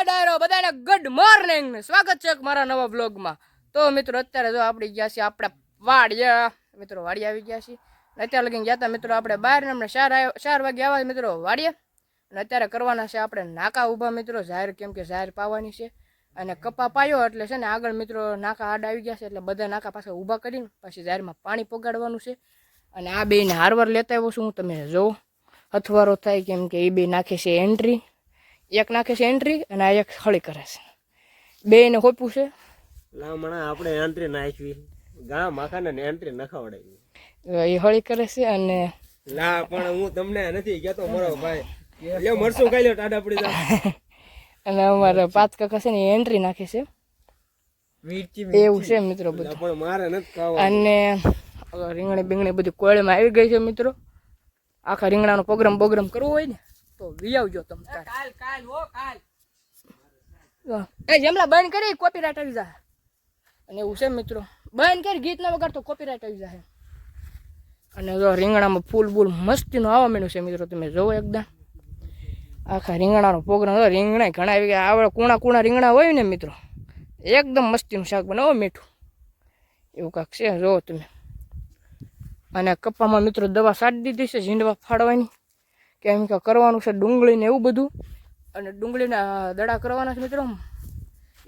ડાયરો બધાને good morning સ્વાગત છે મારા નવા બ્લોગમાં। તો મિત્રો અત્યારે જો આપણે ગયા છીએ આપણે વાડિયા મિત્રો વાડિયા આવી ગયા છીએ। અત્યારે લગીને ગયા હતા મિત્રો આપણે બહાર ને અમને 4 વાગે આવ્યા મિત્રો વાડિયા અને અત્યારે કરવાના છે આપણે નાકા ઊભા મિત્રો જાહેર કેમ કે જાહેર પાવાની છે અને કપા પાયો એટલે છે ને આગળ મિત્રો નાકા આડા આવી ગયા છે એટલે બધા નાકા પાસે ઊભા કરીને પછી જાહેરમાં પાણી પગાડવાનું છે અને આ બેને હારવાર લેતા આવ્યો છું હું તમે જો હથવારો થાય કેમ કે એ બે નાખે છે એન્ટ્રી એક નાખે છે એન્ટ્રી અને આ એક હળી કરે છે બેને હોપ્યું છે લામણા આપણે એન્ટ્રી નાખવી ગામ આખાને એન્ટ્રી નખાવડાવી એ હળી કરે છે અને લા પણ હું તમને નથી કહેતો મારો ભાઈ લે મરસું ખાઈ લે ટાડા પડી જા અને અમારા પાંચ કાકા છે ને એન્ટ્રી નાખે છે એવું છે મિત્રો બધું પણ મારે નથી ખાવા અને રીંગણી બીંગણી બધી કોળીમાં આવી ગઈ છે મિત્રો આખા રીંગણાનો પ્રોગ્રામ કરવો હોય ને તો વી આવજો તમે કાલ એ જમલા બંધ કરી કોપીરાઈટ આવી જાય અને એવું છે મિત્રો બંધ કરી ગીત ના વગાડતો કોપીરાઈટ આવી જાય અને જો રીંગણામાં ફૂલ બૂલ મસ્તીનું આવવા માંડ્યું છે મિત્રો તમે જોવો એકદમ આખા રીંગણાનો પ્રોગ્રામ રીંગણા ઘણા આવી ગયા આવડે કુણા રીંગણા હોય ને મિત્રો એકદમ મસ્તીનું શાક બનાવો મીઠું એવું કાંક છે જોવો તમે અને કપામાં મિત્રો દવા છાંટી દીધી છે ઝીંડવા ફાડવાની કેમ કે કરવાનું છે ડુંગળી ને એવું બધું અને ડુંગળીના દડા કરવાના છે મિત્રો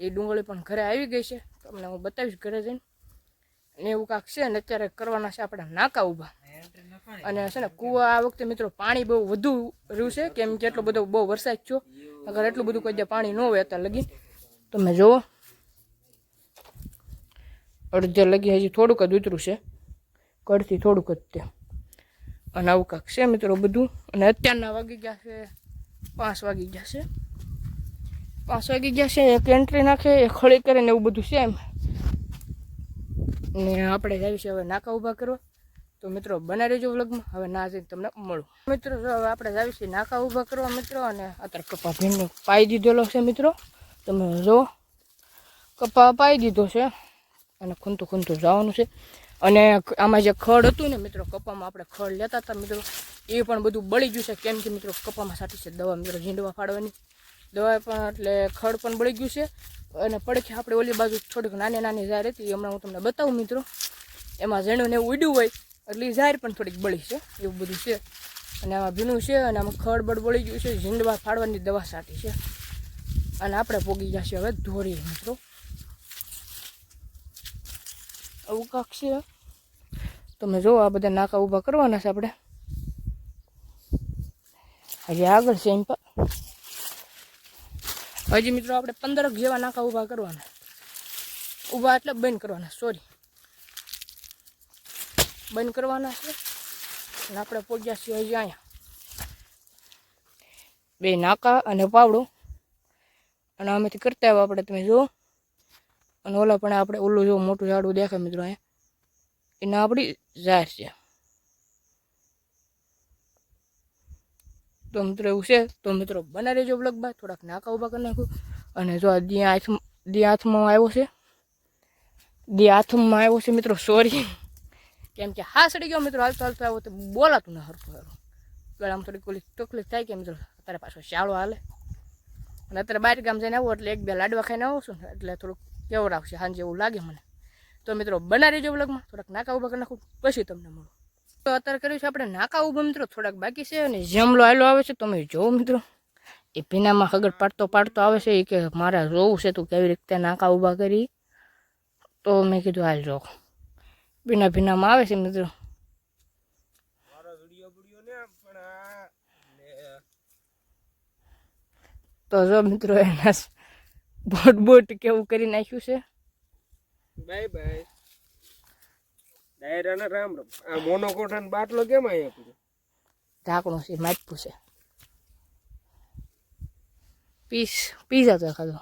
એ ડુંગળી પણ ઘરે આવી ગઈ છે તમને હું બતાવીશ ઘરે જઈને અને એવું કાંક છે ને અત્યારે કરવાના છે આપણે નાકા ઊભા અને છે ને કૂવા આ વખતે મિત્રો પાણી બહુ વધુ રહ્યું છે કેમ કે એટલો બધો બહુ વરસાદ થયો અગર એટલું બધું કોઈ પાણી ન હોય અત્યારે લગી તમે જુઓ અડધે લગી હજી થોડુંક જ ઉતરું છે કડથી થોડુંક જ તે અને આવું કાંક છે મિત્રો બધું અને અત્યારના વાગી ગયા છે 5 વાગી ગયા છે 5 વાગી ગયા છે એક એન્ટ્રી નાખે એક ખળી કરે ને એવું બધું છે એમ ને આપણે જાવી છે હવે નાકા ઊભા કરવા તો મિત્રો બનાવી રહેજો વ્લોગમાં હવે ના જઈને તમને મળું મિત્રો જો હવે આપણે જાવી છીએ નાકા ઊભા કરવા મિત્રો અને અત્યારે કપા ભીંડને પાઈ દીધેલો છે મિત્રો તમે જો કપા પાઈ દીધો છે અને ખૂંતું જવાનું છે અને આમાં જે ખડ હતું ને મિત્રો કપામાં આપણે ખડ લેતા હતા મિત્રો એ પણ બધું બળી ગયું છે કેમ કે મિત્રો કપામાં સાટી છે દવા મિત્રો ઝીંડવા ફાડવાની દવા પણ એટલે ખડ પણ બળી ગયું છે અને પડખે આપણે ઓલી બાજુ થોડીક નાની ઝાર હતી હમણાં હું તમને બતાવું મિત્રો એમાં ઝીણું ને એવું ઉડ્યું હોય એટલે એ ઝાર પણ થોડીક બળી છે એવું બધું છે અને આમાં ભીનું છે અને આમાં ખડ બળી ગયું છે ઝીંડવા ફાડવાની દવા સાટી છે અને આપણે પોગી જશે હવે ધોરી મિત્રો આવું કાંક છે તમે જો આ બધા નાકા ઊભા કરવાના છે આપણે હજી આગળ છે એમ હજી મિત્રો આપણે 15 જેવા નાકા ઊભા કરવાના ઊભા એટલે બંધ કરવાના સોરી બંધ કરવાના છે અને આપણે પહોંચ્યા છીએ હજી અહીંયા 2 નાકા અને પાવડો અને આમેથી કરતા આવ્યા આપણે તમે જુઓ અને ઓલા પણ આપણે ઓલું જો મોટું ઝાડું દેખાય મિત્રો અહીંયા એના આપણી જાહેર છે તો મિત્રો એવું છે તો મિત્રો બના રહેજો બ્લોગમાં થોડાક નાકા ઊભા કરી નાખું અને જો આ દી હાથમાં આવ્યો છે મિત્રો સોરી કેમ કે હા સડી ગયો મિત્રો હાલતો આવ્યો તો બોલાતું ના હરખું ગળામાં થોડીક ઓલી તકલીફ થાય કે મિત્રો અત્યારે પાછો શાળો હાલે અને અત્યારે બહાર ગામ જઈને આવું એટલે 1-2 લાડવા ખાઈને આવું છું ને એટલે થોડુંક કેવું રાખશે સાંજે એવું લાગે મને તો મિત્રો બના રહેજો બ્લોગમાં થોડાક નાકા ઊભા કરી નાખું પછી તમને મળું તો અત્યારે કર્યું છે આપણે નાકા ઊભા મિત્રો થોડાક બાકી છે અને જમલો આવેલો આવે છે તમે જોવો મિત્રો એ ભીનામાં હગડ પાડતો આવે છે એ કે મારે જોવું છે તું કેવી રીતે નાકા ઊભા કરી તો મેં કીધું હાલ જો ભીનામાં આવે છે મિત્રો તો જો મિત્રો એના બોટ કેવું કરી નાખ્યું છે બાય ડાયરાના રામ આ મોનોકોટાનો બાટલો કેમ આયા પડ્યો ઢાંકણું છે માપવું છે પીઝા તો ખાધો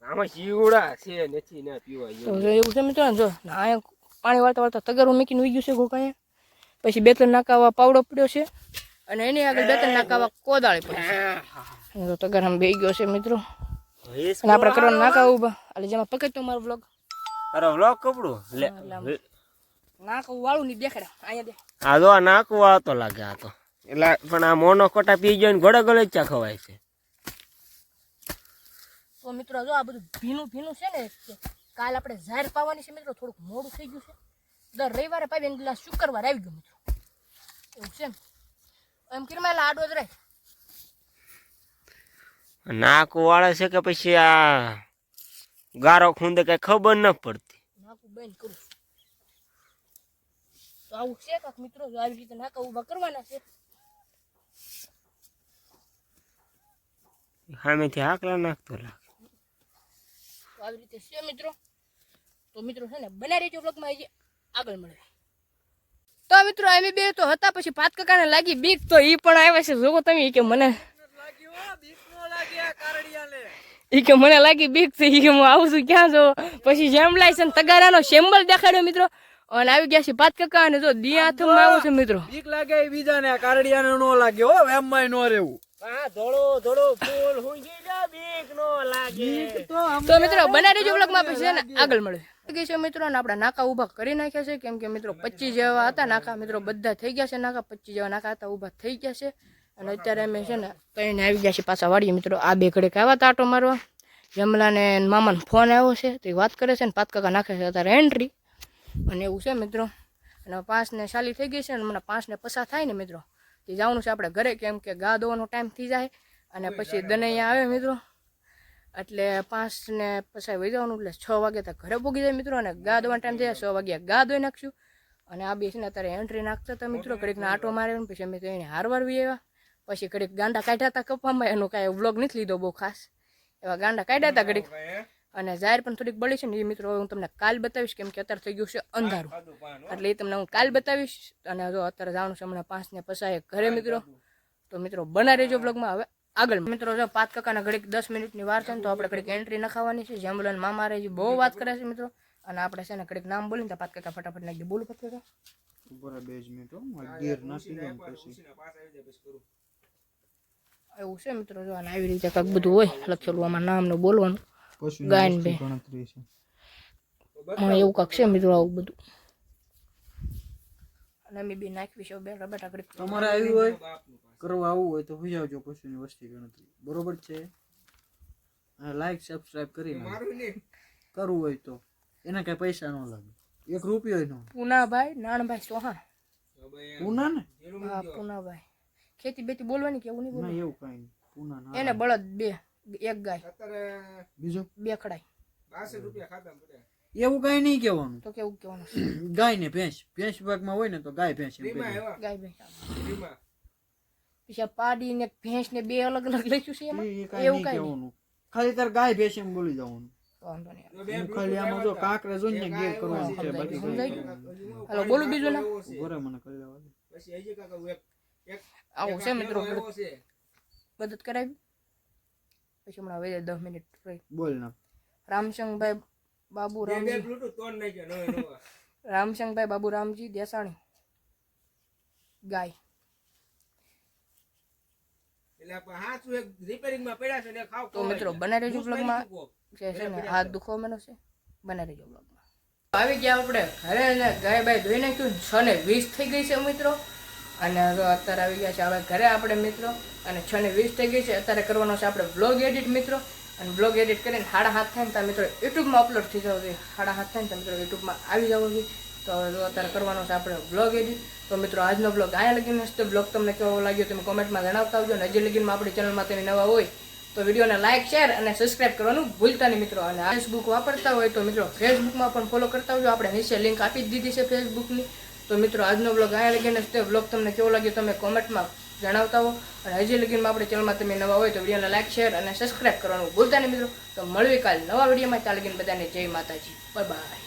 આમાં શીવડા છે નથી ના પીવા એવું છે મિત્રો જો અહીંયા પાણી વાળતા તગારું મૂકીને ઉઈ ગયું છે ગોકાએ પછી 2-3 નાકાવા પાવડો પડ્યો છે અને એની આગળ 2-3 નાકાવા કોદાળી પડી છે તગાર આમ બેહી ગયો છે મિત્રો અને આપણે કરવાના નાકા ઊભા એટલે જેમાં પકડતો મારો વ્લોગ અરે વ્લોગ કપડું લે નાકું વાળું ની દેખાડે અહીંયા દે આ જો નાકું આવતો લાગે આ તો એટલે પણ આ મોનો કોટા પી ગયો ને ઘોડે ગળે ચા ખવાય છે તો મિત્રો જો આ બધું ભીનું ભીનું છે ને કાલ આપણે ઝાર પાવાની છે મિત્રો, થોડુંક મોડું થઈ ગયું છે. દર રવિવારે પાવી એટલે શુક્રવાર આવી ગયો મિત્રો, એવું છે એમ કિરમાયેલા આડો જ રહે. નાકુ વાળે છે કે પછી આ ગારો ખૂંદે કઈ ખબર ન પડતી. નાકું બંધ કરું તો આવું છે કાક મિત્રો, જો આવી રીતે નાકા ઊભા કરવાના છે. સામેથી હાકલા નાખતો લાગે. તો આવી રીતે છે મિત્રો. તો મિત્રો છે ને બનાવી રહેજો બ્લોગમાં, આવી આગળ મળે. તો મિત્રો અમે બે તો હતા, પછી પાંચ કાકાને લાગી બીક, તો ઈ પણ આવ્યા છે. જોવો તમે, ઈ કે મને ઈ કે મને લાગી બીક છે, ઈ કે હું આવું છું ક્યાં જો. પછી જેમલાઈ છે ને તગારાનો શેમ્બલ દેખાડ્યો મિત્રો, અને આવી ગયા છે પાંચ કાકા. અને જો દી હાથમાં આવ્યો છે મિત્રો. બીક લાગે એ બીજાને, આ કારડિયાને નો લાગે હો, એમમાં નો રહેવું. તો મિત્રો બનાવી દેજો બ્લોગમાં, પછી છે ને આગળ મળે. છે મિત્રો, અને આપણા નાકા ઊભા કરી નાખ્યા છે, કેમ કે મિત્રો 25 જેવા હતા નાકા મિત્રો, બધા થઈ ગયા છે નાકા. 25 જેવા નાકા હતા, ઊભા થઈ ગયા છે. અને અત્યારે અમે છે ને કઈને આવી ગયા છે પાછા વાડીએ મિત્રો. આ બે ઘડીક આવ્યા હતા આટો મારવા. જમલાને મામાનો ફોન આવ્યો છે, તો વાત કરે છે ને પાંચ કાકા નાખે છે અત્યારે એન્ટ્રી. અને એવું છે મિત્રો. અને 5 ને ચાલી થઈ ગઈ છે, અને મને 5 ને પસાર થાય ને મિત્રો તે જવાનું છે આપણે ઘરે, કેમ કે ગા દોવાનો ટાઈમ થઈ જાય. અને પછી દનૈયા આવે મિત્રો, એટલે 5 ને પસાર વહી જવાનું, એટલે 6 વાગે તો ઘરે પૂગી જાય મિત્રો. અને ગા દોવાનો ટાઈમ થાય 6 વાગ્યા ગા દોઈ નાખશું. અને આ બે છે ને અત્યારે એન્ટ્રી નાખતા હતા મિત્રો, ઘડીકના આટો મારે. પછી અમે તો એને હારવાર વી આવ્યા. પછી ઘડીક ગાંડા કાઢ્યા હતા કપામાં, એનો કાંઈ વ્લોગ નથી લીધો બહુ ખાસ. એવા ગાંડા કાઢ્યા હતા ઘડીક. અને જાહેર પણ થોડીક બળી છે ને એ મિત્રો હું તમને કાલ બતાવીશ, કેમ કે અત્યારે થઈ ગયું છે અંધારું, એટલે એ તમને હું કાલ બતાવીશ. અને જો અત્યારે જવાનું છે હમણાં 5 ને પસાય ઘરે મિત્રો. તો મિત્રો બના રહેજો બ્લોગમાં. હવે આગળ મિત્રો જો પાંચ કાકાના ઘડીક 10 મિનિટની વાર છે ને, તો આપણે ઘડીક એન્ટ્રી નખાવાની છે. જેમ્બુલાન મામા રહે બહુ વાત કરે છે મિત્રો. અને આપણે છે ને ઘડીક નામ બોલીને તો પાંચ કાકા ફટાફટ નાખી દે. બોલું પાંચ કાકા ઉપર 2 મિનિટ ગીર નાખી દઉં પછી એવું છે મિત્રો. જો અને આવી રીતે કાંક બધું હોય લખેલું, આમાં નામનું બોલવાનું. ગાય ને બે ગણતરી છે એવું કાંક છે મિત્રો, આવું બધું. અને અમે બી નાખવી છે બે બેટા ઘડીક. તમારે આવ્યું હોય કરવા આવું હોય તો હોઈ આવજો પશુની વસ્તી ગણતરી, બરોબર છે. લાઈક સબસ્ક્રાઇબ કરી કરવું હોય તો એના કઈ પૈસા ન લાગે, 1 રૂપિયો ન. પૂનાભાઈ નાનભાઈ ચૌહાણ. પૂના ને? હા પૂનાભાઈ. ખેતી બેતી બોલવાની કે એવું નહીં ના બોલવાનું? એવું કઈ નહીં. પૂના ના. એને બળદ 2, 1 ગાય, બીજો 2 ખડાઈ. એવું કઈ નહીં કહેવાનું. તો કેવું કહેવાનું? ગાય ને ભેંસ, ભેંસ વિભાગમાં હોય ને તો ગાય ભેંસ એમ કહેવાનું. ગાય ભેંસ. પછી આ પાડી ને ભેંસ ને 2 અલગ અલગ લખ્યું છે એમાં, એ કઈ એવું નહીં કઈ કહેવાનું. ખાલી તાર ગાય ભેંસ એમ બોલી જવાનું. વાંધો નહીં. હું ખાલી આમાં જો કાંકરે જોઈને ગેર કરવાનું છે, બાકી સમજાઈ ગયું? હાલો બોલું બીજું ના. ઘરે મને કરી લેવા દે. આવું છે મિત્રો, મદદ કરાવી. પછી હમણાં વહી જાય 10 મિનિટ રહી. બોલ ના. રામશંકભાઈ બાબુ રામજી, રામશંકભાઈ બાબુ રામજી દેસાણી ગાય. તો મિત્રો બના રહેજો બ્લોગમાં. છે ને હાથ દુખવા મને છે, બના રહેજો બ્લોગમાં. આવી ગયા આપણે ઘરે, ને ગાય બાય ધોઈ નાખ્યું. 6:20 થઈ ગઈ છે મિત્રો. અને અત્યારે આવી ગયા છે હવે ઘરે આપણે મિત્રો. અને 6:20 થઈ ગઈ છે. અત્યારે કરવાનો છે આપણે બ્લોગ એડિટ મિત્રો. અને બ્લોગ એડિટ કરીને 7:30 થાય ને ત્યાં મિત્રો યુટ્યુબમાં અપલોડ થઈ જવું જોઈએ. 7:30 થાય ને ત્યાં મિત્રો યુટ્યુબમાં આવી જવું જોઈએ. તો અત્યારે કરવાનો છે આપણે બ્લોગ એડિટ. તો મિત્રો આજનો બ્લોગ અહીંયા લગીને હશે. તો બ્લોગ તમને કેવો લાગ્યો તમે કોમેન્ટમાં જણાવતા આવજો. અને હજી લગીનમાં આપણી ચેનલમાં તમે નવા હોય તો વિડીયોને લાઇક, શેર અને સબસ્ક્રાઇબ કરવાનું ભૂલતા નહીં મિત્રો. અને ફેસબુક વાપરતા હોય તો મિત્રો ફેસબુકમાં પણ ફોલો કરતા આવજો. આપણે નીચે લિંક આપી જ દીધી છે ફેસબુકની. તો મિત્રો આજનો બ્લોગ અહીંયા લગીને હશે. બ્લોગ તમને કેવો લાગ્યો તમે કોમેન્ટમાં જણાવતા હો. અને હજી લગીનમાં આપણી ચેનલમાં તમે નવા હોય તો વિડીયોને લાઇક, શેર અને સબસ્ક્રાઇબ કરવાનું ભૂલતા નહીં મિત્રો. તો મળવી કાલ નવા વિડીયોમાં. ત્યાં લગીને બધાને જય માતાજી, બાય બાય.